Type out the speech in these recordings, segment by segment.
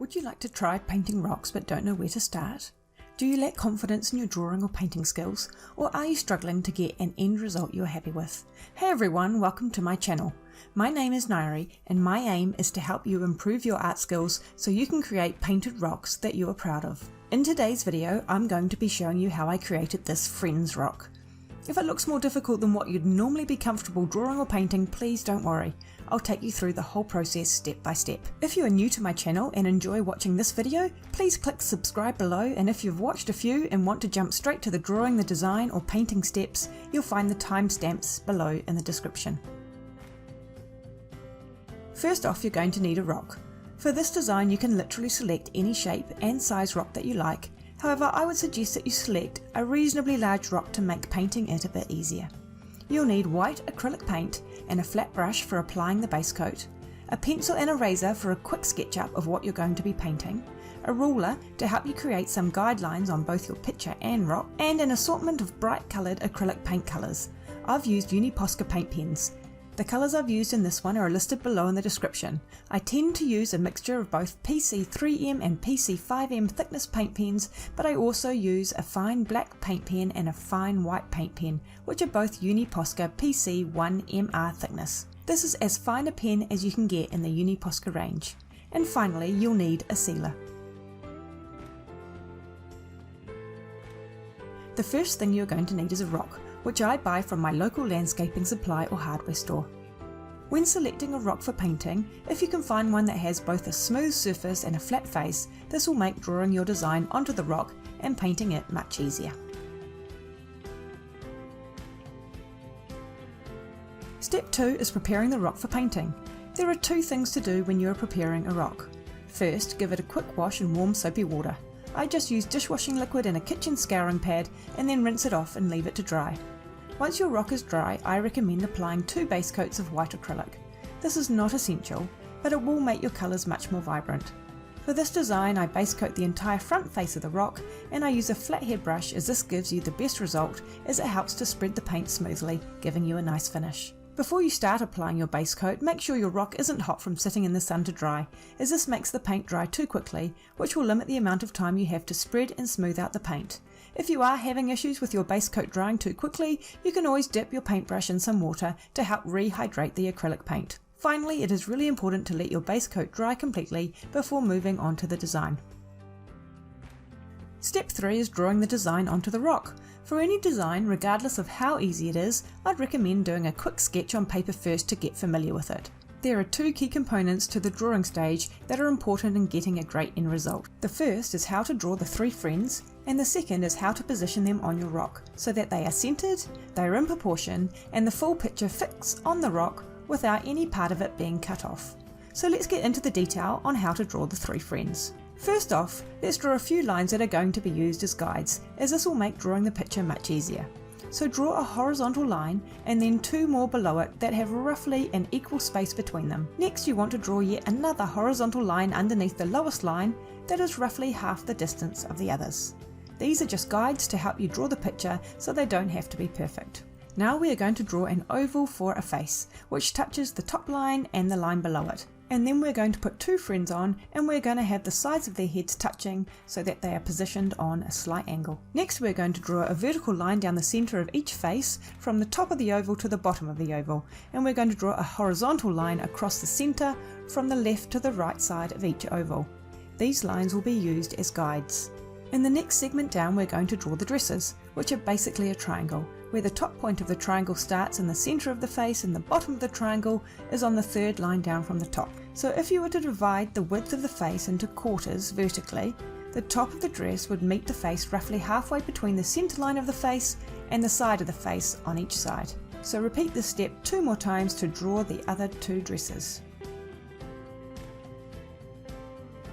Would you like to try painting rocks but don't know where to start? Do you lack confidence in your drawing or painting skills, or are you struggling to get an end result you're happy with? Hey everyone, welcome to my channel. My name is Nairi and my aim is to help you improve your art skills so you can create painted rocks that you are proud of. In today's video, I'm going to be showing you how I created this Friends rock. If it looks more difficult than what you'd normally be comfortable drawing or painting, please don't worry. I'll take you through the whole process step by step. If you are new to my channel and enjoy watching this video, please click subscribe below, and if you've watched a few and want to jump straight to the drawing, the design or painting steps, you'll find the timestamps below in the description. First off, you're going to need a rock. For this design you can literally select any shape and size rock that you like. However, I would suggest that you select a reasonably large rock to make painting it a bit easier. You'll need white acrylic paint and a flat brush for applying the base coat, a pencil and eraser for a quick SketchUp of what you're going to be painting, a ruler to help you create some guidelines on both your picture and rock, and an assortment of bright coloured acrylic paint colours. I've used Uni Posca paint pens. The colours I've used in this one are listed below in the description. I tend to use a mixture of both PC 3M and PC 5M thickness paint pens, but I also use a fine black paint pen and a fine white paint pen, which are both Uni Posca PC 1MR thickness. This is as fine a pen as you can get in the Uni Posca range. And finally, you'll need a sealer. The first thing you're going to need is a rock, which I buy from my local landscaping supply or hardware store. When selecting a rock for painting, if you can find one that has both a smooth surface and a flat face, this will make drawing your design onto the rock and painting it much easier. Step 2 is preparing the rock for painting. There are two things to do when you are preparing a rock. First, give it a quick wash in warm soapy water. I just use dishwashing liquid and a kitchen scouring pad and then rinse it off and leave it to dry. Once your rock is dry, I recommend applying 2 base coats of white acrylic. This is not essential, but it will make your colours much more vibrant. For this design, I base coat the entire front face of the rock, and I use a flathead brush as this gives you the best result, as it helps to spread the paint smoothly, giving you a nice finish. Before you start applying your base coat, make sure your rock isn't hot from sitting in the sun to dry, as this makes the paint dry too quickly, which will limit the amount of time you have to spread and smooth out the paint. If you are having issues with your base coat drying too quickly, you can always dip your paintbrush in some water to help rehydrate the acrylic paint. Finally, it is really important to let your base coat dry completely before moving on to the design. Step 3 is drawing the design onto the rock. For any design, regardless of how easy it is, I'd recommend doing a quick sketch on paper first to get familiar with it. There are 2 key components to the drawing stage that are important in getting a great end result. The first is how to draw the 3 friends, and the second is how to position them on your rock so that they are centered, they are in proportion, and the full picture fits on the rock without any part of it being cut off. So let's get into the detail on how to draw the 3 friends. First off, let's draw a few lines that are going to be used as guides, as this will make drawing the picture much easier. So draw a horizontal line and then 2 more below it that have roughly an equal space between them. Next, you want to draw yet another horizontal line underneath the lowest line that is roughly half the distance of the others. These are just guides to help you draw the picture, so they don't have to be perfect. Now we are going to draw an oval for a face, which touches the top line and the line below it. And then we're going to put 2 friends on, and we're going to have the sides of their heads touching so that they are positioned on a slight angle. Next, we're going to draw a vertical line down the centre of each face from the top of the oval to the bottom of the oval, and we're going to draw a horizontal line across the centre from the left to the right side of each oval. These lines will be used as guides. In the next segment down, we're going to draw the dresses, which are basically a triangle, where the top point of the triangle starts in the centre of the face and the bottom of the triangle is on the 3rd line down from the top. So if you were to divide the width of the face into quarters vertically, the top of the dress would meet the face roughly halfway between the centre line of the face and the side of the face on each side. So repeat this step 2 more times to draw the other 2 dresses.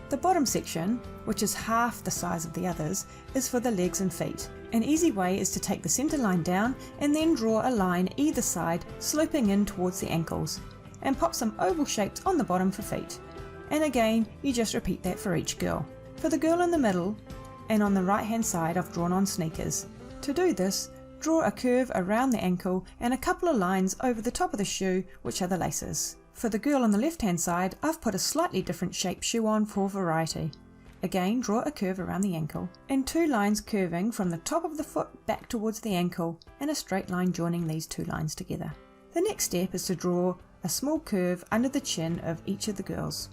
The bottom section, which is half the size of the others, is for the legs and feet. An easy way is to take the centre line down and then draw a line either side sloping in towards the ankles, and pop some oval shapes on the bottom for feet. And again, you just repeat that for each girl. For the girl in the middle and on the right hand side, I've drawn on sneakers. To do this, draw a curve around the ankle and a couple of lines over the top of the shoe, which are the laces. For the girl on the left hand side, I've put a slightly different shaped shoe on for variety. Again, draw a curve around the ankle, and 2 lines curving from the top of the foot back towards the ankle, and a straight line joining these 2 lines together. The next step is to draw a small curve under the chin of each of the girls.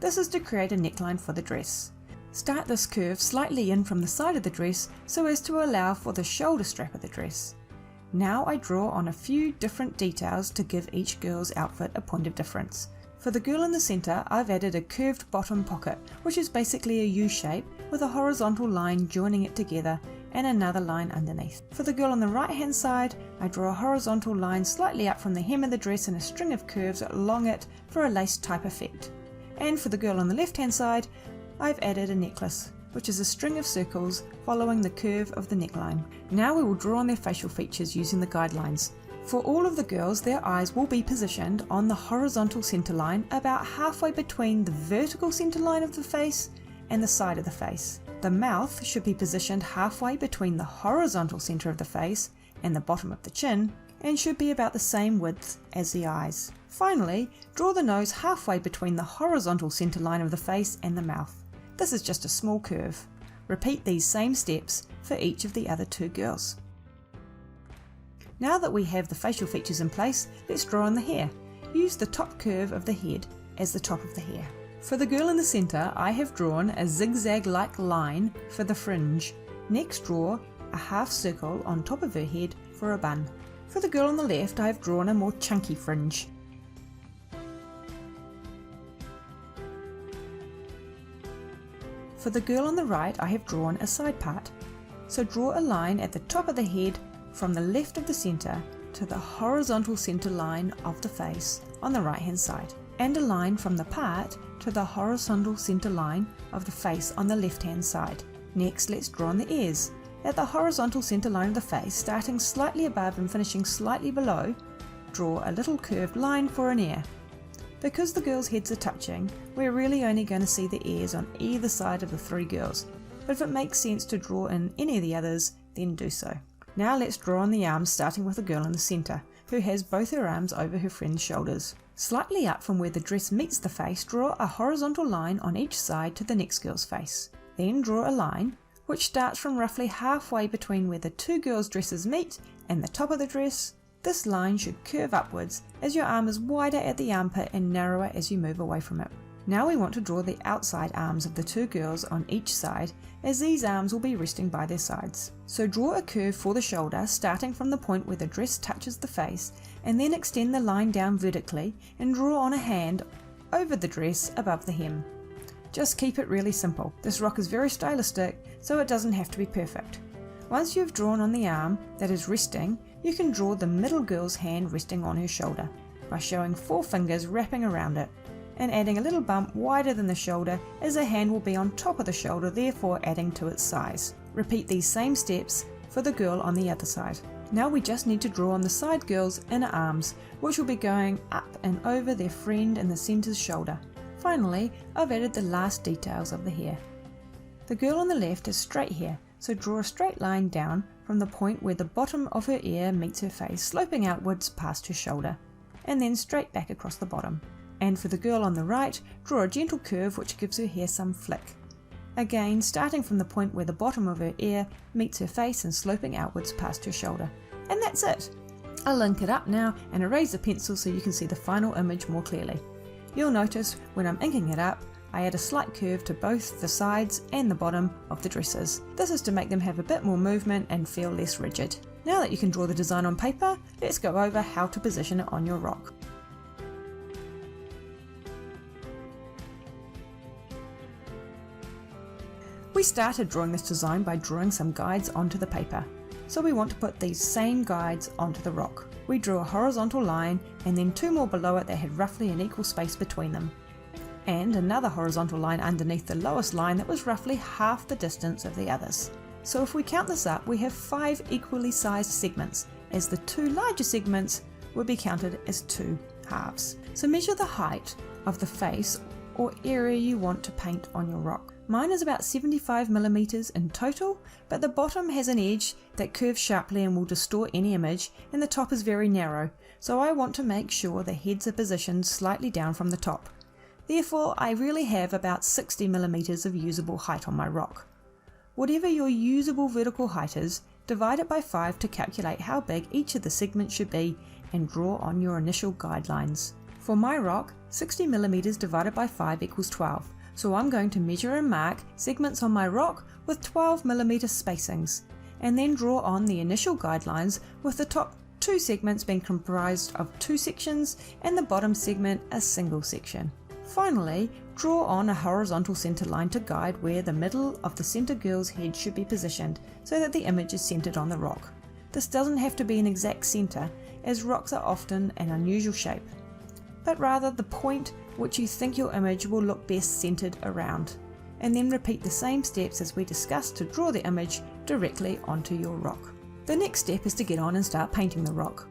This is to create a neckline for the dress. Start this curve slightly in from the side of the dress so as to allow for the shoulder strap of the dress. Now I draw on a few different details to give each girl's outfit a point of difference. For the girl in the centre, I've added a curved bottom pocket, which is basically a U shape with a horizontal line joining it together and another line underneath. For the girl on the right hand side, I draw a horizontal line slightly up from the hem of the dress and a string of curves along it for a lace type effect. And for the girl on the left hand side, I've added a necklace, which is a string of circles following the curve of the neckline. Now we will draw on their facial features using the guidelines. For all of the girls, their eyes will be positioned on the horizontal centre line about halfway between the vertical centre line of the face and the side of the face. The mouth should be positioned halfway between the horizontal centre of the face and the bottom of the chin, and should be about the same width as the eyes. Finally, draw the nose halfway between the horizontal centre line of the face and the mouth. This is just a small curve. Repeat these same steps for each of the other 2 girls. Now that we have the facial features in place, let's draw on the hair. Use the top curve of the head as the top of the hair. For the girl in the centre, I have drawn a zigzag-like line for the fringe. Next, draw a half circle on top of her head for a bun. For the girl on the left, I have drawn a more chunky fringe. For the girl on the right, I have drawn a side part. So draw a line at the top of the head from the left of the centre to the horizontal centre line of the face on the right hand side, and a line from the part to the horizontal centre line of the face on the left hand side. Next, let's draw on the ears. At the horizontal centre line of the face, starting slightly above and finishing slightly below, draw a little curved line for an ear. Because the girls' heads are touching, we're really only going to see the ears on either side of the 3 girls, but if it makes sense to draw in any of the others, then do so. Now let's draw on the arms, starting with the girl in the centre, who has both her arms over her friend's shoulders. Slightly up from where the dress meets the face, draw a horizontal line on each side to the next girl's face. Then draw a line, which starts from roughly halfway between where the 2 girls' dresses meet and the top of the dress. This line should curve upwards as your arm is wider at the armpit and narrower as you move away from it. Now we want to draw the outside arms of the 2 girls on each side, as these arms will be resting by their sides. So draw a curve for the shoulder, starting from the point where the dress touches the face, and then extend the line down vertically and draw on a hand over the dress above the hem. Just keep it really simple. This rock is very stylistic, so it doesn't have to be perfect. Once you've drawn on the arm that is resting, you can draw the middle girl's hand resting on her shoulder by showing 4 fingers wrapping around it, and adding a little bump wider than the shoulder, as the hand will be on top of the shoulder, therefore adding to its size. Repeat these same steps for the girl on the other side. Now we just need to draw on the side girl's inner arms, which will be going up and over their friend in the centre's shoulder. Finally, I've added the last details of the hair. The girl on the left has straight hair, so draw a straight line down from the point where the bottom of her ear meets her face, sloping outwards past her shoulder, and then straight back across the bottom. And for the girl on the right, draw a gentle curve which gives her hair some flick. Again, starting from the point where the bottom of her ear meets her face and sloping outwards past her shoulder. And that's it! I'll link it up now and erase the pencil so you can see the final image more clearly. You'll notice when I'm inking it up, I add a slight curve to both the sides and the bottom of the dresses. This is to make them have a bit more movement and feel less rigid. Now that you can draw the design on paper, let's go over how to position it on your rock. We started drawing this design by drawing some guides onto the paper, so we want to put these same guides onto the rock. We drew a horizontal line and then 2 more below it that had roughly an equal space between them, and another horizontal line underneath the lowest line that was roughly half the distance of the others. So if we count this up, we have 5 equally sized segments, as the 2 larger segments would be counted as 2 halves. So measure the height of the face or area you want to paint on your rock. Mine is about 75mm in total, but the bottom has an edge that curves sharply and will distort any image, and the top is very narrow, so I want to make sure the heads are positioned slightly down from the top. Therefore, I really have about 60mm of usable height on my rock. Whatever your usable vertical height is, divide it by 5 to calculate how big each of the segments should be and draw on your initial guidelines. For my rock, 60mm divided by 5 equals 12. So I'm going to measure and mark segments on my rock with 12mm spacings, and then draw on the initial guidelines with the top 2 segments being comprised of 2 sections and the bottom segment a single section. Finally, draw on a horizontal centre line to guide where the middle of the centre girl's head should be positioned so that the image is centred on the rock. This doesn't have to be an exact centre, as rocks are often an unusual shape, but rather the point which you think your image will look best centered around, and then repeat the same steps as we discussed to draw the image directly onto your rock. The next step is to get on and start painting the rock.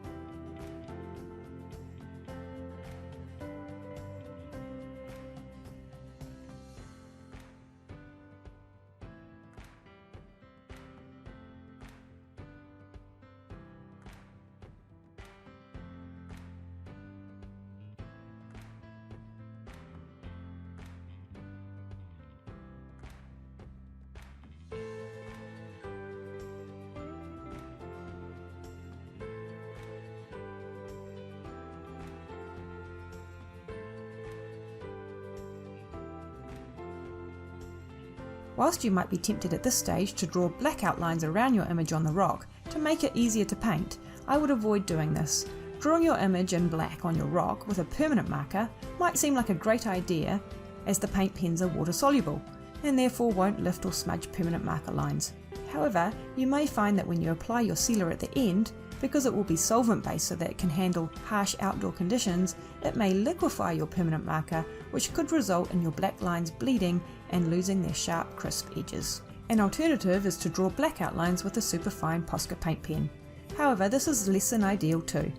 Whilst you might be tempted at this stage to draw black outlines around your image on the rock to make it easier to paint, I would avoid doing this. Drawing your image in black on your rock with a permanent marker might seem like a great idea, as the paint pens are water soluble and therefore won't lift or smudge permanent marker lines. However, you may find that when you apply your sealer at the end, because it will be solvent based so that it can handle harsh outdoor conditions, it may liquefy your permanent marker, which could result in your black lines bleeding and losing their sharp, crisp edges. An alternative is to draw black outlines with a superfine Posca paint pen. However, this is less than ideal too,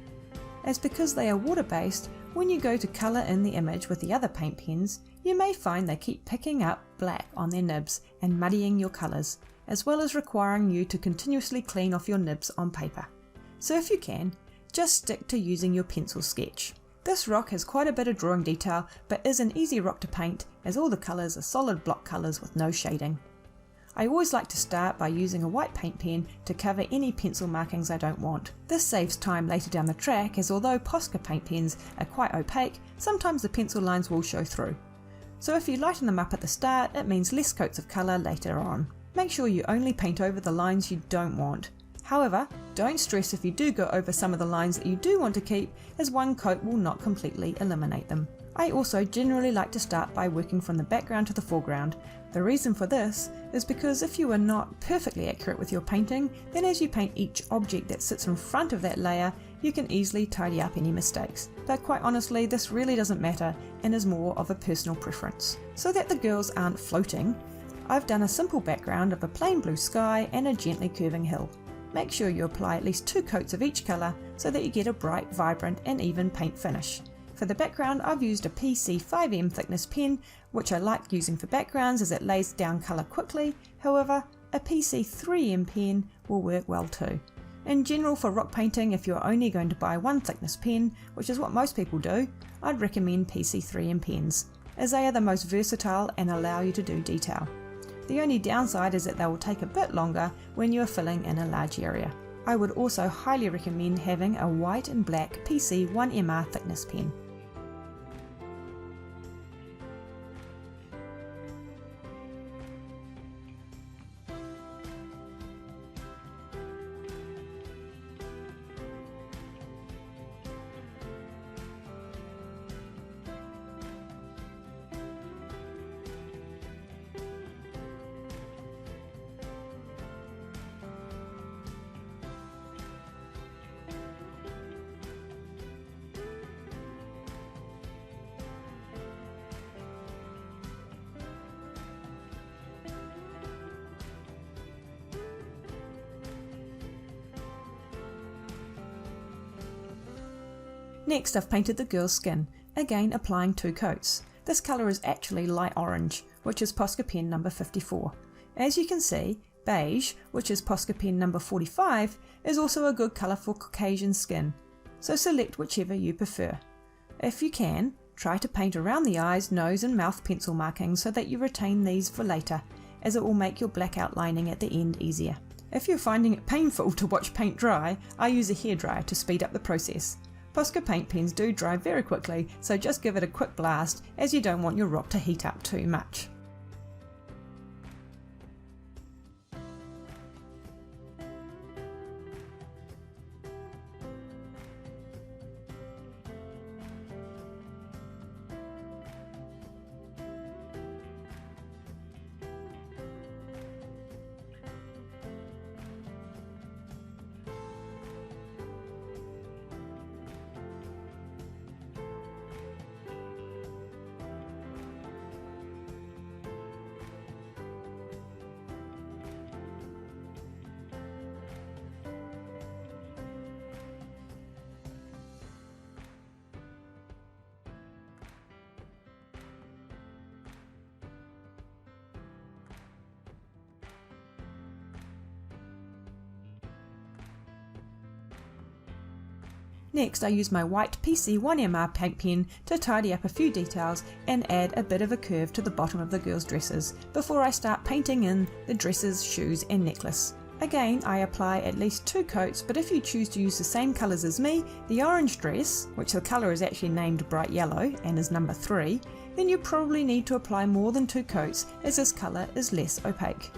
as because they are water based, when you go to colour in the image with the other paint pens, you may find they keep picking up black on their nibs and muddying your colours, as well as requiring you to continuously clean off your nibs on paper. So if you can, just stick to using your pencil sketch. This rock has quite a bit of drawing detail, but is an easy rock to paint as all the colours are solid block colours with no shading. I always like to start by using a white paint pen to cover any pencil markings I don't want. This saves time later down the track, as although Posca paint pens are quite opaque, sometimes the pencil lines will show through. So if you lighten them up at the start, it means less coats of colour later on. Make sure you only paint over the lines you don't want. However, don't stress if you do go over some of the lines that you do want to keep, as one coat will not completely eliminate them. I also generally like to start by working from the background to the foreground. The reason for this is because if you are not perfectly accurate with your painting, then as you paint each object that sits in front of that layer, you can easily tidy up any mistakes. But quite honestly, this really doesn't matter and is more of a personal preference. So that the girls aren't floating, I've done a simple background of a plain blue sky and a gently curving hill. Make sure you apply at least 2 coats of each colour so that you get a bright, vibrant and even paint finish. For the background, I've used a PC 5M thickness pen, which I like using for backgrounds as it lays down colour quickly. However, a PC 3M pen will work well too. In general, for rock painting, if you're only going to buy one thickness pen, which is what most people do, I'd recommend PC 3M pens, as they are the most versatile and allow you to do detail. The only downside is that they will take a bit longer when you are filling in a large area. I would also highly recommend having a white and black PC 1MR thickness pen. Next, I've painted the girl's skin, again applying 2 coats. This colour is actually light orange, which is Posca pen number 54. As you can see, beige, which is Posca pen number 45, is also a good colour for Caucasian skin, so select whichever you prefer. If you can, try to paint around the eyes, nose and mouth pencil markings so that you retain these for later, as it will make your black outlining at the end easier. If you're finding it painful to watch paint dry, I use a hairdryer to speed up the process. Posca paint pens do dry very quickly, so just give it a quick blast, as you don't want your rock to heat up too much. Next, I use my white PC 1MR paint pen to tidy up a few details and add a bit of a curve to the bottom of the girls' dresses before I start painting in the dresses, shoes and necklace. Again, I apply at least 2 coats, but if you choose to use the same colours as me, the orange dress, which the colour is actually named bright yellow and is number 3, then you probably need to apply more than 2 coats, as this colour is less opaque.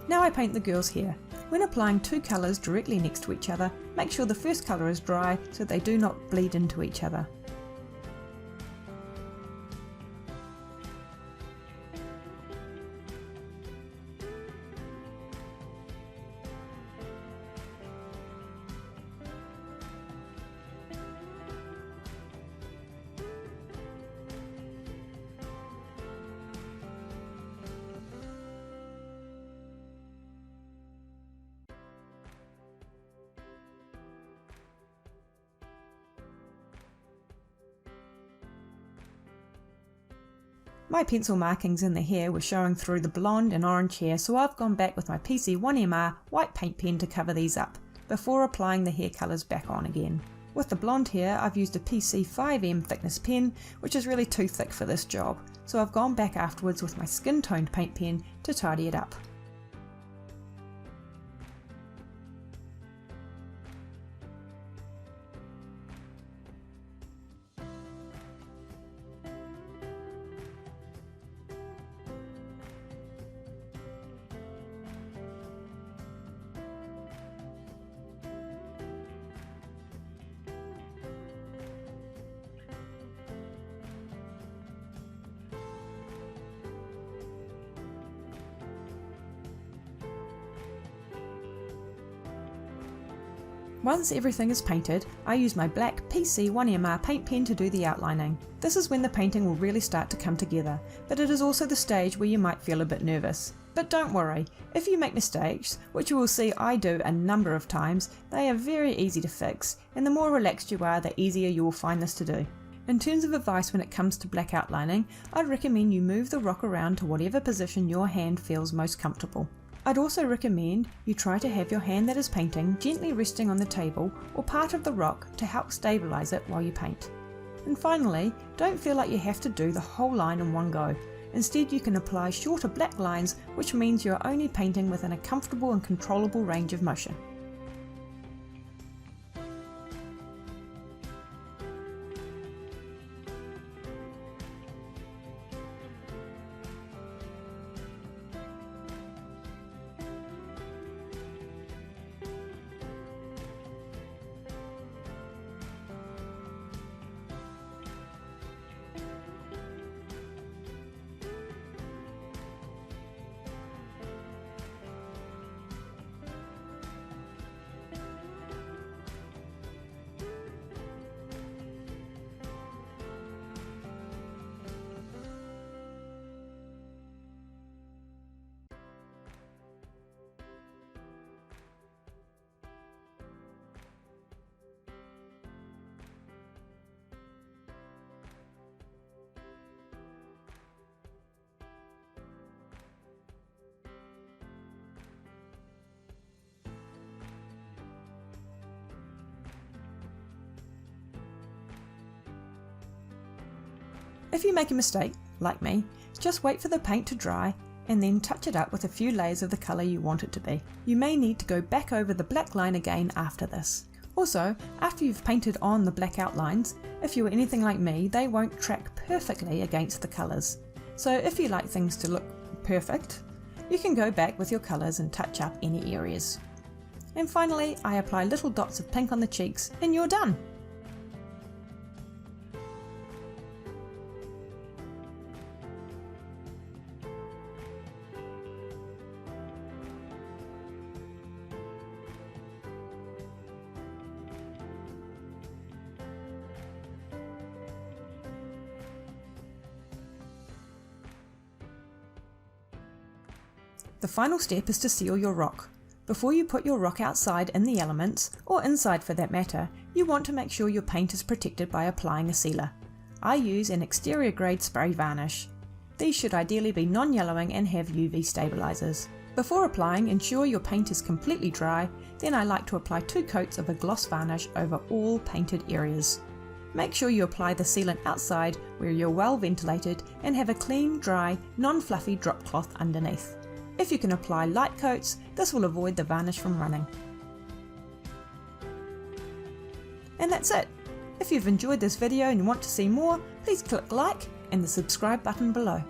Now I paint the girls' hair. When applying 2 colours directly next to each other, make sure the first colour is dry so they do not bleed into each other. My pencil markings in the hair were showing through the blonde and orange hair, so I've gone back with my PC1MR white paint pen to cover these up, before applying the hair colours back on again. With the blonde hair, I've used a PC5M thickness pen, which is really too thick for this job, so I've gone back afterwards with my skin toned paint pen to tidy it up. Once everything is painted, I use my black PC1MR paint pen to do the outlining. This is when the painting will really start to come together, but it is also the stage where you might feel a bit nervous. But don't worry, if you make mistakes, which you will see I do a number of times, they are very easy to fix, and the more relaxed you are, the easier you will find this to do. In terms of advice when it comes to black outlining, I'd recommend you move the rock around to whatever position your hand feels most comfortable. I'd also recommend you try to have your hand that is painting gently resting on the table or part of the rock to help stabilise it while you paint. And finally, don't feel like you have to do the whole line in one go. Instead, you can apply shorter black lines, which means you're only painting within a comfortable and controllable range of motion. If you make a mistake, like me, just wait for the paint to dry and then touch it up with a few layers of the colour you want it to be. You may need to go back over the black line again after this. Also, after you've painted on the black outlines, if you are anything like me, they won't track perfectly against the colours. So if you like things to look perfect, you can go back with your colours and touch up any areas. And finally, I apply little dots of pink on the cheeks and you're done! The final step is to seal your rock. Before you put your rock outside in the elements, or inside for that matter, you want to make sure your paint is protected by applying a sealer. I use an exterior grade spray varnish. These should ideally be non-yellowing and have UV stabilizers. Before applying, ensure your paint is completely dry, then I like to apply 2 coats of a gloss varnish over all painted areas. Make sure you apply the sealant outside where you're well ventilated and have a clean, dry, non-fluffy drop cloth underneath. If you can apply light coats, this will avoid the varnish from running. And that's it. If you've enjoyed this video and want to see more, please click like and the subscribe button below.